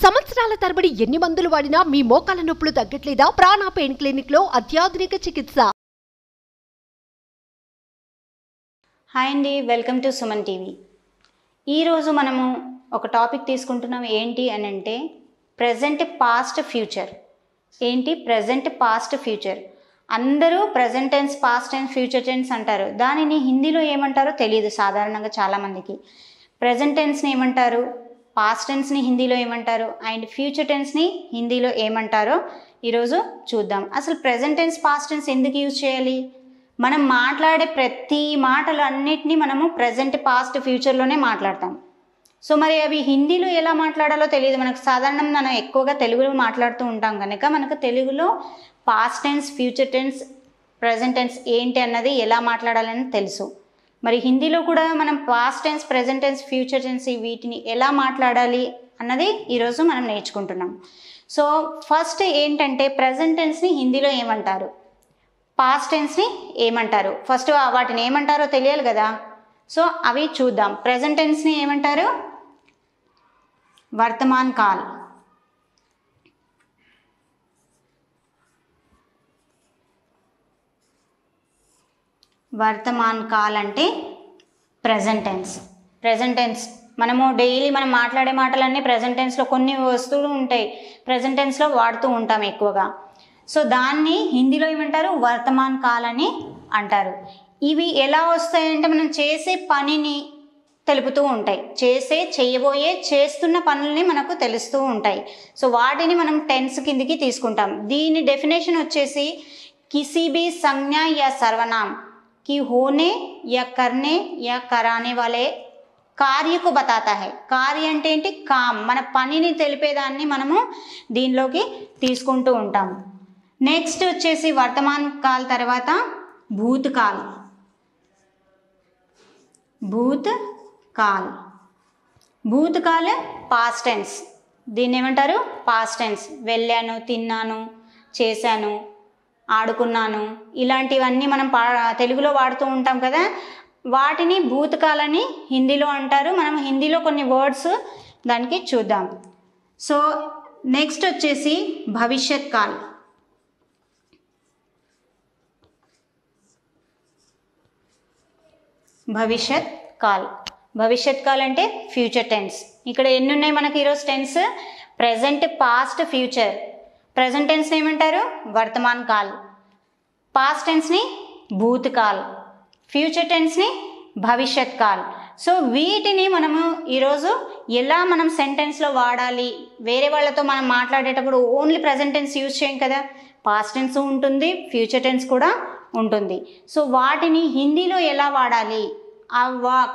సంవత్సరాల తరబడి ఎన్ని మందులు వాడినా మీ మోకాల నొప్పులు తగ్గట్లేదా? ప్రాణ పెయిన్ క్లినిక్ లో అత్యాధునిక చికిత్స. హాయ్ అండి, వెల్కమ్ టు సుమన్ టీవీ. ఈరోజు మనము ఒక టాపిక్ తీసుకుంటున్నాం. ఏంటి అని అంటే ప్రజెంట్, పాస్ట్, ఫ్యూచర్. ఏంటి ప్రజెంట్, పాస్ట్, ఫ్యూచర్? అందరూ present tense, past tense, future tense అంటారు. దానిని హిందీలో ఏమంటారో తెలియదు సాధారణంగా చాలామందికి. ప్రజెంట్ టెన్స్ని ఏమంటారు, పాస్ట్ టెన్స్ని హిందీలో ఏమంటారు, అండ్ ఫ్యూచర్ టెన్స్ని హిందీలో ఏమంటారో ఈరోజు చూద్దాం. అసలు ప్రజెంట్ టెన్స్, పాస్ట్ టెన్స్ ఎందుకు యూజ్ చేయాలి? మనం మాట్లాడే ప్రతి మాటలు అన్నిటినీ మనము ప్రజెంట్, పాస్ట్, ఫ్యూచర్లోనే మాట్లాడతాం. సో మరి అవి హిందీలో ఎలా మాట్లాడాలో తెలియదు మనకు. సాధారణంగా మనం ఎక్కువగా తెలుగులో మాట్లాడుతూ ఉంటాం కనుక మనకు తెలుగులో past tense, future tense, present tense ఏంటి అన్నది ఎలా మాట్లాడాలని తెలుసు. మరి హిందీలో కూడా మనం past tense, present tense, future tense వీటిని ఎలా మాట్లాడాలి అన్నది ఈరోజు మనం నేర్చుకుంటున్నాం. సో ఫస్ట్ ఏంటంటే ప్రజెంట్ టెన్స్ని హిందీలో ఏమంటారు, పాస్ట్ టెన్స్ని ఏమంటారు? ఫస్ట్ వాటిని ఏమంటారో తెలియాలి కదా. సో అవి చూద్దాం. ప్రజెంట్ టెన్స్ని ఏమంటారు? వర్తమాన్ కాల్. వర్తమాన్ కాల్ అంటే ప్రజెంట్ టెన్స్. ప్రజెంట్ టెన్స్ మనము డైలీ మనం మాట్లాడే మాటలన్నీ ప్రజెంట్ టెన్స్లో, కొన్ని వస్తువులు ఉంటాయి ప్రజెంట్ టెన్స్లో వాడుతూ ఉంటాం ఎక్కువగా. సో దాన్ని హిందీలో ఏమంటారు? వర్తమాన్ కాల్ అని అంటారు. ఇవి ఎలా వస్తాయంటే మనం చేసే పనిని తెలుపుతూ ఉంటాయి. చేయబోయే, చేస్తున్న పనులని మనకు తెలుస్తూ ఉంటాయి. సో వాటిని మనం టెన్స్ కిందికి తీసుకుంటాం. దీని డెఫినేషన్ వచ్చేసి కిसी भी संज्ञा या सर्वनाम की होने या करने या कराने वाले కార్యకు బతాతా హై. కార్య అంటే ఏంటి? కామ్, మన పనిని తెలిపేదాన్ని మనము దీనిలోకి తీసుకుంటూ ఉంటాం. నెక్స్ట్ వచ్చేసి వర్తమాన్ కాల్ తర్వాత భూత్ కాల్. భూత్ కాల్. భూత్ కాల్ పాస్ట్ టెన్స్. దీన్ని ఏమంటారు? Past tense. వెళ్ళాను, తిన్నాను, చేశాను, ఆడుకున్నాను, ఇలాంటివన్నీ మనం తెలుగులో వాడుతూ ఉంటాం కదా. వాటిని భూతకాలని హిందీలో అంటారు. మనం హిందీలో కొన్ని వర్డ్స్ దానికి చూద్దాం. సో నెక్స్ట్ వచ్చేసి భవిష్యత్ కాల్. భవిష్యత్ కాల్. భవిష్యత్ కాల్ అంటే ఫ్యూచర్ టెన్స్. ఇక్కడ ఎన్ని ఉన్నాయి మనకి ఈరోజు tense? Present, past, future. Present టెన్స్ని ఏమంటారు? వర్తమాన్ కాల్. పాస్ట్ టెన్స్ని భూత్ కాల్. ఫ్యూచర్ టెన్స్ని భవిష్యత్ కాల్. సో వీటిని మనము ఈరోజు ఎలా మనం సెంటెన్స్లో వాడాలి, వేరే వాళ్ళతో మనం మాట్లాడేటప్పుడు ఓన్లీ ప్రజెంట్ టెన్స్ యూజ్ చేయం కదా, పాస్ట్ టెన్స్ ఉంటుంది, ఫ్యూచర్ టెన్స్ కూడా ఉంటుంది. సో వాటిని హిందీలో ఎలా వాడాలి,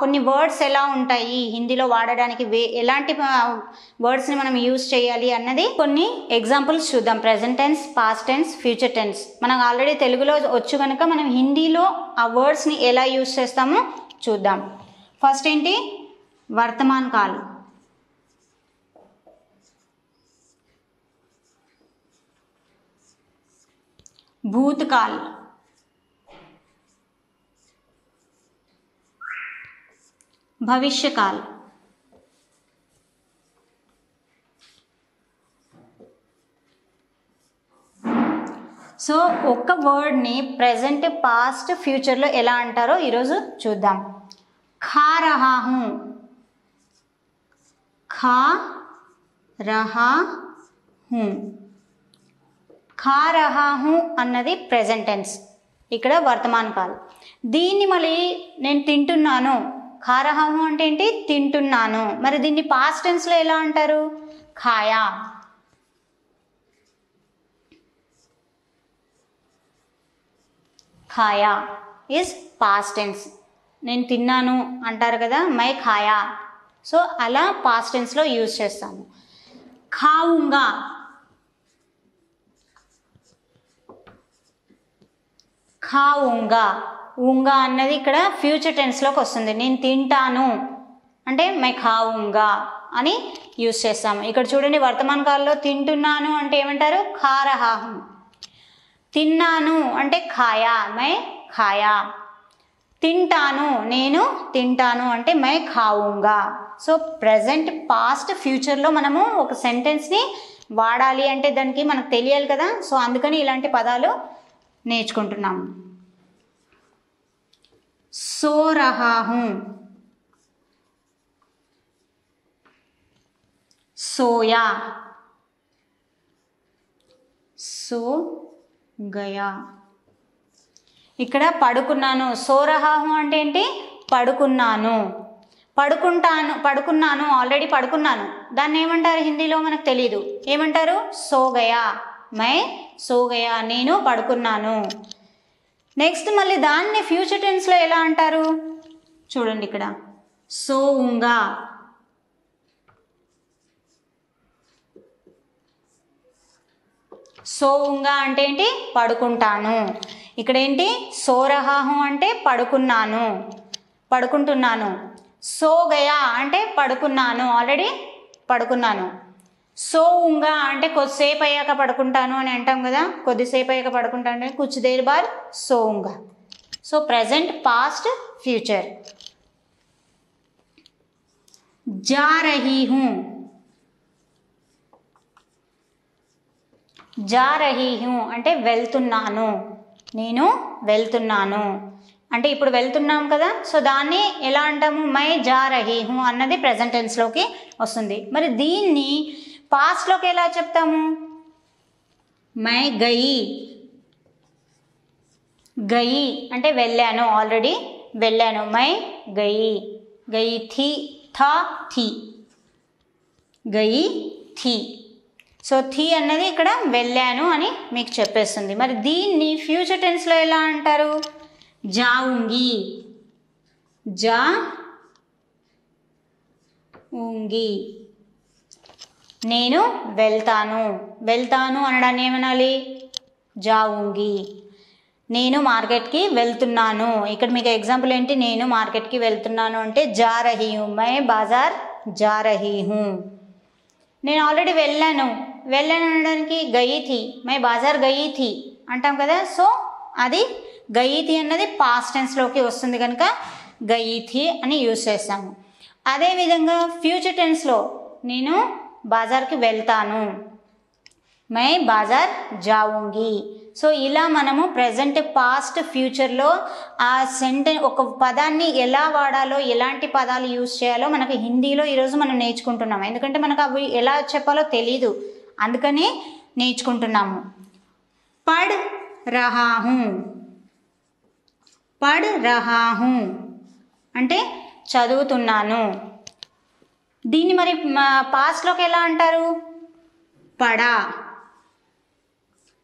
కొన్ని వర్డ్స్ ఎలా ఉంటాయి హిందీలో వాడడానికి, ఎలాంటి వర్డ్స్ని మనం యూజ్ చేయాలి అన్నది కొన్ని ఎగ్జాంపుల్స్ చూద్దాం. Present tense, past tense, future tense మనకు ఆల్రెడీ తెలుగులో వచ్చు కనుక మనం హిందీలో ఆ వర్డ్స్ని ఎలా యూజ్ చేస్తామో చూద్దాం. ఫస్ట్ ఏంటి? వర్తమాన్ కాల్. భూత్ కాల్. భవిష్యకాల్. సో ఒక్క వర్డ్ని ప్రజెంట్, పాస్ట్, ఫ్యూచర్లో ఎలా అంటారో ఈరోజు చూద్దాం. ఖా రహా హూ. ఖా రహా హూ. ఖా రహా హూ అన్నది ప్రజెంట్ టెన్స్, ఇక్కడ వర్తమాన్ కాల్. దీన్ని మళ్ళీ నేను తింటున్నాను. ఖా రహా హూ అంటే ఏంటి? తింటున్నాను. మరి దీన్ని పాస్ట్ టెన్స్లో ఎలా అంటారు? ఖాయా. ఖాయా ఈజ్ పాస్ట్ టెన్స్. నేను తిన్నాను అంటారు కదా, మై ఖాయా. సో అలా పాస్ట్ టెన్స్లో యూజ్ చేస్తాము. ఖావుంగా. ఖావుంగా. ఉంగా అన్నది ఇక్కడ ఫ్యూచర్ టెన్స్లోకి వస్తుంది. నేను తింటాను అంటే మై ఖావుంగా అని యూజ్ చేస్తాము. ఇక్కడ చూడండి వర్తమాన్ కాలంలో తింటున్నాను అంటే ఏమంటారు? ఖా రహా హూ. తిన్నాను అంటే ఖాయా, మై ఖాయా. తింటాను, నేను తింటాను అంటే మై ఖాऊंगा. సో ప్రెజెంట్ పాస్ట్ ఫ్యూచర్లో మనము ఒక సెంటెన్స్ని వాడాలి అంటే దానికి మనకు తెలియాలి కదా. సో అందుకని ఇలాంటి పదాలు నేర్చుకుంటున్నాము. సో రహా హూ, सोया, సో గయా. ఇక్కడ పడుకున్నాను, సో రహా హూ అంటే ఏంటి, పడుకున్నాను. పడుకున్నాను ఆల్రెడీ పడుకున్నాను, దాన్ని ఏమంటారు హిందీలో మనకు తెలీదు, ఏమంటారు, so Gaya. My so Gaya, నేను పడుకున్నాను. నెక్స్ట్ మళ్ళీ దాన్ని ఫ్యూచర్ టెన్స్లో ఎలా అంటారు చూడండి, ఇక్కడ సోऊंगा. సోऊंगा అంటే ఏంటి, పడుకుంటాను. ఇక్కడ ఏంటి, సో రహా హూ అంటే పడుకుంటున్నాను. సో గయా అంటే పడుకున్నాను, ఆల్రెడీ పడుకున్నాను. సోऊंगा అంటే కొద్దిసేపు అయ్యాక పడుకుంటాను అని అంటాం కదా, కొద్దిసేపు అయ్యాక పడుకుంటాను అంటే కుछ देर बाद सोऊंगा. So present, past, future. जा रही हूँ, जा रही हूँ అంటే వెళ్తున్నాను, నేను వెళ్తున్నాను అంటే ఇప్పుడు వెళ్తున్నాం కదా. సో దాన్ని ఎలా అంటాము, మై జా రహీ హూ అన్నది ప్రెజెంట్ టెన్స్లోకి వస్తుంది. మరి దీన్ని పాస్ట్లోకి ఎలా చెప్తాము, మై గయి. గయి అంటే వెళ్ళాను, ఆల్రెడీ వెళ్ళాను. మై గయి, గయి థీ, థా థీ, గయి థీ. సో థీ అన్నది ఇక్కడ వెళ్ళాను అని మీకు చెప్పేస్తుంది. మరి దీన్ని ఫ్యూచర్ టెన్స్లో ఎలా అంటారు, జాऊंगी. జాऊंगी నేను వెళ్తాను. వెళ్తాను అనడాన్ని ఏమనాలి, జాऊंगी. నేను మార్కెట్కి వెళ్తున్నాను. ఇక్కడ మీకు ఎగ్జాంపుల్ ఏంటి, నేను మార్కెట్కి వెళ్తున్నాను అంటే జా రహీ హూ, మై బాజార్ జా రహీ హూ. నేను ఆల్రెడీ వెళ్ళాను అనడానికి గయి థీ, మై బాజార్ గయి థీ అంటాం కదా. సో అది గయి థీ అన్నది పాస్ట్ టెన్స్లోకి వస్తుంది కనుక గయి థీ అని యూజ్ చేస్తాము. అదేవిధంగా ఫ్యూచర్ టెన్స్లో నేను బాజార్కి వెళ్తాను, మై బాజార్ జాऊंगी. సో ఇలా మనము ప్రెజెంట్, పాస్ట్, ఫ్యూచర్లో ఆ ఒక పదాన్ని ఎలా వాడాలో, ఎలాంటి పదాలు యూజ్ చేయాలో మనకు హిందీలో ఈరోజు మనం నేర్చుకుంటున్నాము. ఎందుకంటే మనకు అవి ఎలా చెప్పాలో తెలీదు, అందుకని నేర్చుకుంటున్నాము. పढ़ रहा हूँ, పढ़ रहा हूँ అంటే చదువుతున్నాను. దీన్ని మరి పాస్ట్లోకి ఎలా అంటారు, పడా,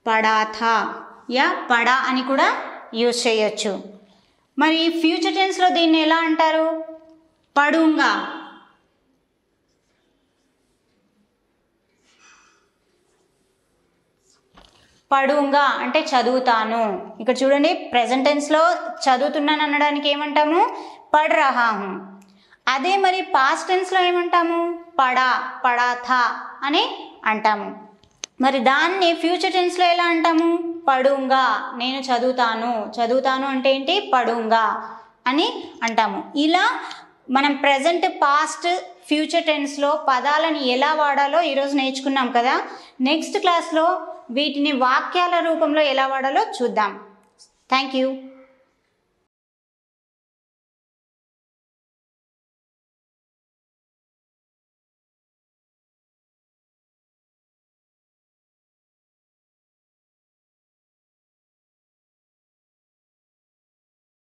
పడా థా యా పడా అని కూడా యూజ్ చేయొచ్చు. మరి ఫ్యూచర్ టెన్స్లో దీన్ని ఎలా అంటారు, పడూంగా. పడూంగా అంటే చదువుతాను. ఇక్కడ చూడండి, ప్రెజెంట్ టెన్స్లో చదువుతున్నాను అనడానికి ఏమంటాము, పढ़ रहा हूँ. అదే మరి పాస్ట్ టెన్స్లో ఏమంటాము, పడా థా అని అంటాము. మరి దాన్ని ఫ్యూచర్ టెన్స్లో ఎలా అంటాము, పడూంగా. నేను చదువుతాను అంటే ఏంటి, పడూంగా అని అంటాము. ఇలా మనం ప్రెజెంట్, పాస్ట్, ఫ్యూచర్ టెన్స్లో పదాలను ఎలా వాడాలో ఈరోజు నేర్చుకున్నాం కదా. నెక్స్ట్ క్లాస్లో వీటిని వాక్యాల రూపంలో ఎలా వాడాలో చూద్దాం. Thank you.